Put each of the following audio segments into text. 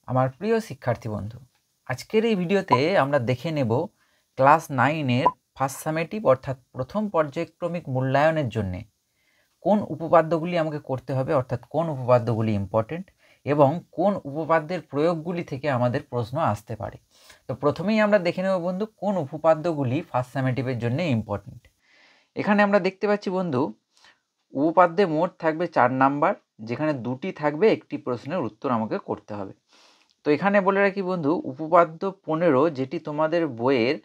আমার প্রিয় শিক্ষার্থী বন্ধু, আজকের এই ভিডিওতে আমরা দেখে নেব ক্লাস 9-এর ফার্স্ট সামেটিভ অর্থাৎ প্রথম পর্যায়ক্রমিক মূল্যায়নের জন্য কোন উপপাদ্যগুলি আমাকে করতে হবে, অর্থাৎ কোন উপপাদ্যগুলি ইম্পর্টেন্ট এবং কোন উপপাদ্যের প্রয়োগগুলি থেকে আমাদের প্রশ্ন আসতে পারে। তো প্রথমেই আমরা দেখে নেব বন্ধু কোন উপপাদ্যগুলি ফার্স্ট সামেটিভের জন্য ইম্পর্টেন্ট। এখানে আমরা দেখতে পাচ্ছি বন্ধু, উপপাদ্যে মোট থাকবে 4 নাম্বার, যেখানে 2টি থাকবে একটি প্রশ্নের উত্তর আমাকে করতে হবে। তো এখানে বলে রাখি বন্ধু, উপপাদ্য 15 যেটি তোমাদের বইয়ের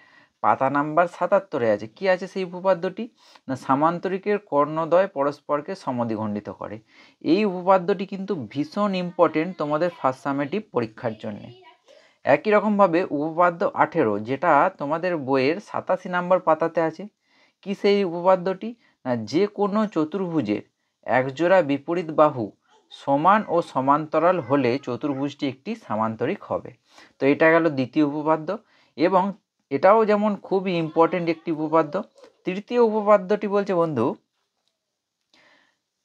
পাতা নাম্বার 77-এ আছে। কি আছে সেই উপপাদ্যটি? না, সামান্তরিকের কর্ণদ্বয় পরস্পরকে সমদ্বিখণ্ডিত করে। এই উপপাদ্যটি কিন্তু ভীষণ ইম্পর্টেন্ট তোমাদের ফার্স্ট সামেটিভ পরীক্ষার জন্যে। একই রকমভাবে উপপাদ্য 18 যেটা তোমাদের বইয়ের 87 নাম্বার পাতাতে আছে। কি সেই উপপাদ্যটি? না, যে কোনো চতুর্ভুজের একজোড়া বিপরীত বাহু সমান ও সমান্তরাল হলে চতুর্ভুজটি একটি সামান্তরিক হবে। তো এটা গেল দ্বিতীয় উপপাদ্য, এবং এটাও যেমন খুবই ইম্পর্টেন্ট একটি উপপাদ্য। তৃতীয় উপপাদ্যটি বলছে বন্ধু,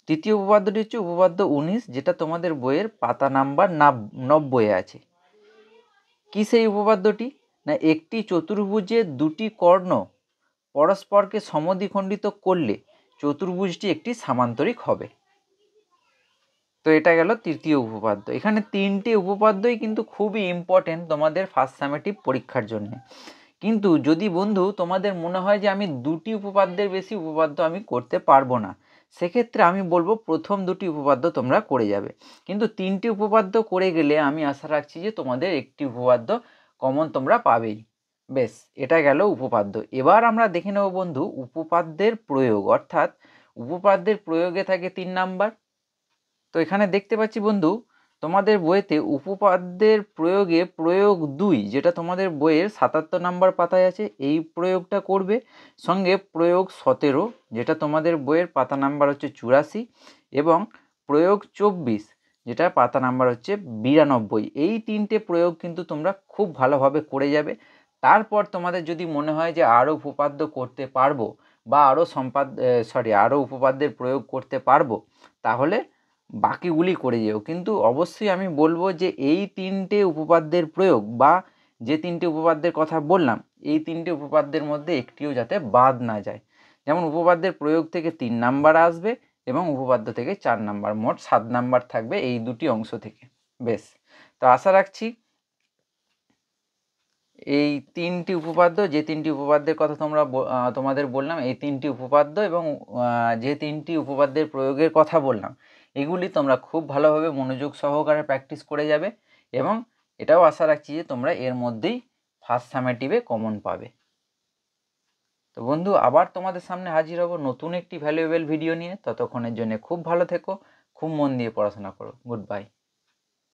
তৃতীয় উপপাদ্যটি হচ্ছে উপপাদ্য 19 যেটা তোমাদের বইয়ের পাতা নাম্বার 90-এ আছে। কি সেই উপপাদ্যটি? না, একটি চতুর্ভুজের দুটি কর্ণ পরস্পরকে সমদ্বিখণ্ডিত করলে চতুর্ভুজটি একটি সামান্তরিক হবে। তো এটা গেল তৃতীয় উপপাদ্য। এখানে 3টি উপপাদ্যই কিন্তু খুবই ইম্পর্টেন্ট তোমাদের ফার্স্ট সামেটিভ পরীক্ষার জন্য। কিন্তু যদি বন্ধু তোমাদের মনে হয় যে আমি 2টি উপপাদ্যের বেশি উপপাদ্য আমি করতে পারবো না, সেক্ষেত্রে আমি বলবো প্রথম 2টি উপপাদ্য তোমরা করে যাবে। কিন্তু 3টি উপপাদ্য করে গেলে আমি আশা রাখছি যে তোমাদের একটি উপপাদ্য কমন তোমরা পাবেই। বেশ, এটা গেল উপপাদ্য। এবার আমরা দেখে নেব বন্ধু উপপাদ্যের প্রয়োগ, অর্থাৎ উপপাদ্যের প্রয়োগে থাকে 3 নাম্বার। তো এখানে দেখতে পাচ্ছি বন্ধু, তোমাদের বইয়েতে উপপাদ্যের প্রয়োগে প্রয়োগ 2 যেটা তোমাদের বইয়ের 77 নাম্বার পাতায় আছে, এই প্রয়োগটা করবে। সঙ্গে প্রয়োগ 17 যেটা তোমাদের বইয়ের পাতা নাম্বার হচ্ছে 84, এবং প্রয়োগ 24 যেটা পাতা নাম্বার হচ্ছে 92। এই 3টে প্রয়োগ কিন্তু তোমরা খুব ভালোভাবে করে যাবে। তারপর তোমাদের যদি মনে হয় যে আরও উপপাদ্য করতে পারবো বা আরও উপপাদ্যের প্রয়োগ করতে পারবো, তাহলে বাকিগুলি করে যেও। কিন্তু অবশ্যই আমি বলবো যে এই 3টে উপপাদ্যের প্রয়োগ বা যে 3টে উপপাদ্যের কথা বললাম, এই 3টে উপপাদ্যের মধ্যে একটিও যাতে বাদ না যায়। যেমন উপপাদ্যের প্রয়োগ থেকে 3 নাম্বার আসবে এবং উপপাদ্য থেকে 4 নাম্বার, মোট 7 নাম্বার থাকবে এই দুটি অংশ থেকে। বেশ, তো আশা রাখছি এই 3টি উপপাদ্য, যে 3টি উপপাদ্যের কথা তোমাদের বললাম, এই 3টি উপপাদ্য এবং যে 3টি উপপাদ্যের প্রয়োগের কথা বললাম, এগুলি তোমরা খুব ভালোভাবে মনোযোগ সহকারে প্র্যাকটিস করে যাবে, এবং এটাও আশা রাখছি যে তোমরা এর মধ্যেই ফার্স্ট সামেটিভে কমন পাবে। তো বন্ধু, আবার তোমাদের সামনে হাজির হব নতুন একটি ভ্যালুয়েবল ভিডিও নিয়ে। ততক্ষণের জন্য খুব ভালো থেকো, খুব মন দিয়ে পড়াশোনা করো। Good bye.